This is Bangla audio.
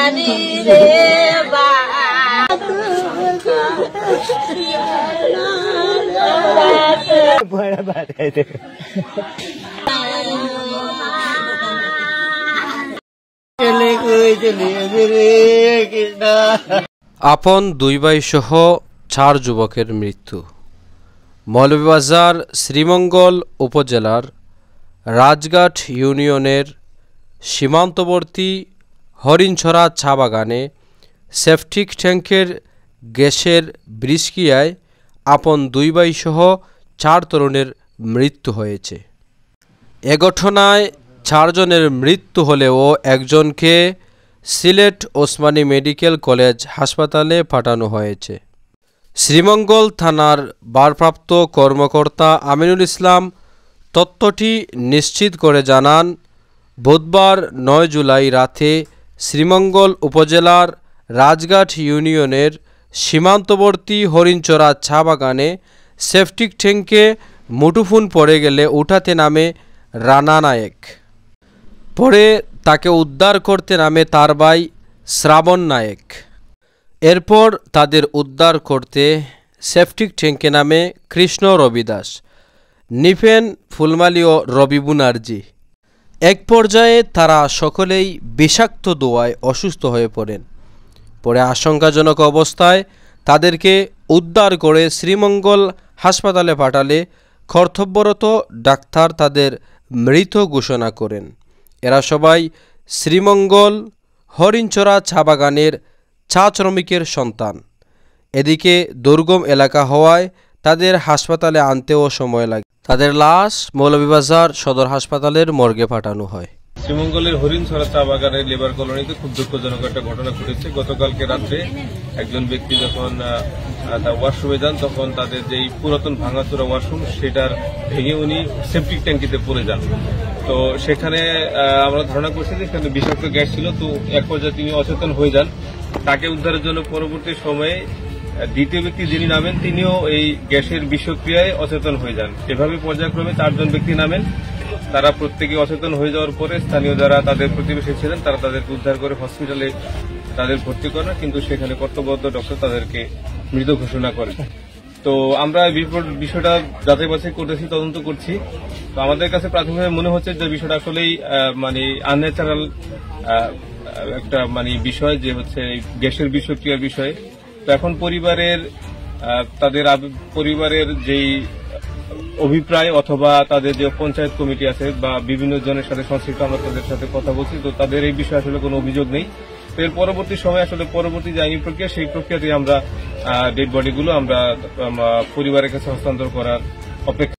জানি রে আপন দুই ভাই সহ 4 যুবকের মৃত্যু। মৌলভীবাজার শ্রীমঙ্গল উপজেলার রাজঘাট ইউনিয়নের সীমান্তবর্তী হরিণছড়া চা বাগানে সেপটিক ট্যাঙ্কের গ্যাসের ব্রিজক্রিয়ায় আপন দুই ভাই সহ 4 তরুণের মৃত্যু হয়েছে। এ ঘটনায় 4 জনের মৃত্যু হলেও একজনকে সিলেট ওসমানী মেডিকেল কলেজ হাসপাতালে পাঠানো হয়েছে। শ্রীমঙ্গল থানার ভারপ্রাপ্ত কর্মকর্তা আমিনুল ইসলাম তথ্যটি নিশ্চিত করে জানান, বুধবার 9 জুলাই রাতে শ্রীমঙ্গল উপজেলার রাজঘাট ইউনিয়নের সীমান্তবর্তী হরিণছড়া চা বাগানে সেপটিক ট্যাঙ্কে মুঠোফোন পড়ে গেলে উঠাতে নামে রানা নায়েক। পরে তাকে উদ্ধার করতে নামে তার ভাই শ্রাবণ নায়েক। এরপর তাদের উদ্ধার করতে সেপটিক ট্যাঙ্কে নামে কৃষ্ণ রবি দাস, নিফেন ফুলমালি ও রবি বুনার্জি। এক পর্যায়ে তারা সকলেই বিষাক্ত ধোঁয়ায় অসুস্থ হয়ে পড়েন। পরে আশঙ্কাজনক অবস্থায় তাদেরকে উদ্ধার করে শ্রীমঙ্গল হাসপাতালে পাঠালে কর্তব্যরত ডাক্তার তাদের মৃত ঘোষণা করেন। এরা সবাই শ্রীমঙ্গল হরিণছড়া চা বাগানের চা শ্রমিকের সন্তান। এদিকে দুর্গম এলাকা হওয়ায় তাদের হাসপাতালে আনতেও সময় লাগে। তাদের লাশ মৌলভীবাজার সদর হাসপাতালের মর্গে পাঠানো হয়। শ্রীমঙ্গলের হরিণছড়া চা বাগানের লেবার কলোনিতে খুব দুঃখজনক একটা ঘটনা ঘটেছে। গতকালকে রাত্রে একজন ব্যক্তি যখন ওয়াশরুমে যান, তখন তাদের যেই পুরাতন ভাঙাচোরা ওয়াশরুম সেটার ভেঙে উনি সেপটিক ট্যাঙ্কিতে পড়ে যান। তো সেখানে আমরা ধারণা করছি যে সেখানে বিষাক্ত গ্যাস ছিল। তো এক পর্যায়ে তিনি অচেতন হয়ে যান। তাকে উদ্ধারের জন্য পরবর্তী সময়ে দ্বিতীয় ব্যক্তি যিনি নামেন তিনিও এই গ্যাসের বিষক্রিয়ায় অচেতন হয়ে যান। এভাবে পর্যায়ক্রমে 4 জন ব্যক্তি নামেন। তারা প্রত্যেকে অচেতন হয়ে যাওয়ার পরে স্থানীয় যারা তাদের প্রতিবেশী ছিলেন তারা তাদেরকে উদ্ধার করে হসপিটালে তাদের ভর্তি করেন, কিন্তু সেখানে কর্তব্যরত ডক্টর তাদেরকে মৃত ঘোষণা করেন। তো আমরা বিষয়টা যাচাই বাছাই করতেছি, তদন্ত করছি। তো আমাদের কাছে প্রাথমিকভাবে মনে হচ্ছে যে বিষয়টা আসলেই আনন্যাচারাল একটা বিষয়, যে হচ্ছে গ্যাসের বিষক্রিয়ার বিষয়। তো এখন পরিবারের যেই অভিপ্রায় অথবা তাদের যে পঞ্চায়েত কমিটি আছে বা বিভিন্ন জনের সাথে সংশ্লিষ্ট, আমরা তাদের সাথে কথা বলছি। তো তাদের এই বিষয়ে আসলে কোনো অভিযোগ নেই। তো এর পরবর্তী সময় আসলে পরবর্তী যে আইনি প্রক্রিয়া, সেই প্রক্রিয়াতে আমরা ডেড বডিগুলো আমরা পরিবারের কাছে হস্তান্তর করার অপেক্ষা।